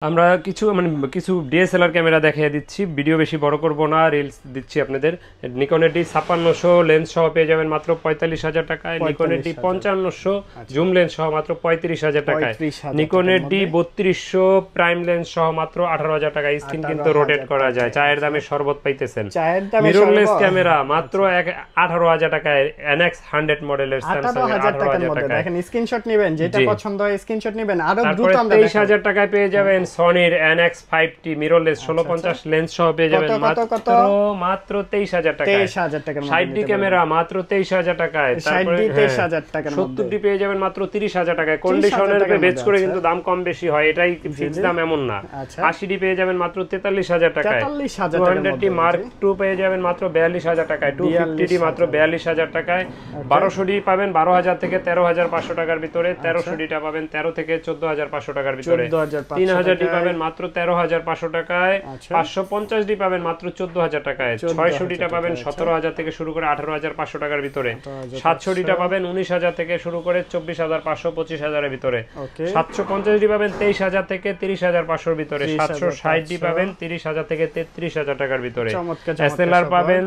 আমরা কিছু DSLR camera দেখিয়ে দিচ্ছি, ভিডিও বেশি বড় করব না, রিলস দিচ্ছি আপনাদের। নিকনের ডি 5600 লেন্স সহ পেয়ে যাবেন মাত্র 45,000 টাকায়। নিকনের ডি 5500 জুম লেন্স সহ মাত্র 35,000 টাকায়। নিকনের ডি 3200 প্রাইম লেন্স সহ মাত্র 18,000 টাকায়। স্ক্রিন কিন্তু রোটেট করা যায়, চায়ের দামে শরবত পাইতেছেন। মিররলেস ক্যামেরা মাত্র 18,000 টাকায়। NX 100 মডেলের স্যামসাং 18,000 টাকায়। দেখেন স্ক্রিনশট নেবেন, যেটা পছন্দ হয় স্ক্রিনশট নেবেন। আরো দ্রুত আমরা 23,000 টাকায় পেয়ে যাবেন সনির NX 5T মিররলেস 1650 লেন্স সহ পেয়ে যাবেন মাত্র 23,000 টাকায়। 23,000 টাকার মধ্যে 60D ক্যামেরা মাত্র 23,000 টাকায়। তারপরে 23,000 টাকার মধ্যে 70D পেয়ে যাবেন মাত্র 30,000 টাকায়। কন্ডিশনের উপরে বেচ করে কিন্তু দাম কম বেশি হয়, এটাই ফিক্স দাম এমন না। 80D পেয়ে যাবেন মাত্র 43,000 টাকায়। 200D Mark II পেয়ে যাবেন মাত্র 42,000 টাকায়। 250D মাত্র 42,000 টাকায়। 1200D পাবেন 12,000 থেকে 13,500 টাকার ভিতরে। 1300D টা পাবেন 13 থেকে 14,500 টাকার ভিতরে। 3000D পাবেন মাত্র 13,500 টাকায়। 550D পাবেন মাত্র 14,000 টাকায়। 600D টা পাবেন 17,000 থেকে শুরু করে 18,500 টাকার ভিতরে। 700D টা পাবেন 19,000 থেকে শুরু করে 24,500 25,000 এর ভিতরে। 750D পাবেন 23,000 থেকে 30,500 এর ভিতরে। 760D পাবেন 30,000 থেকে 33,000 টাকার ভিতরে। SLR পাবেন,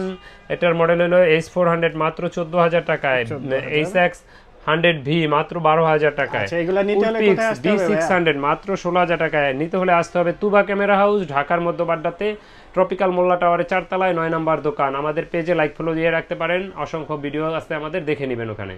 এটার মডেল হলো H400 মাত্র 14,000 টাকায়। HX 100V মাত্র 12,000 টাকায়। এগুলা নিতে হলে কোথায় আসতে হবে? D600 মাত্র 16,000 টাকায়। নিতে হলে আসতে হবে তুবা ক্যামেরা হাউস, ঢাকার মধ্যবাড্ডাতে, ট্রপিক্যাল মোল্লা টাওয়ারের 4 তলায় 9 নম্বর দোকান। আমাদের পেজে লাইক ফলো দিয়ে রাখতে পারেন। অসংখ্য ভিডিও আছে আমাদের, দেখে নেবেন ওখানে।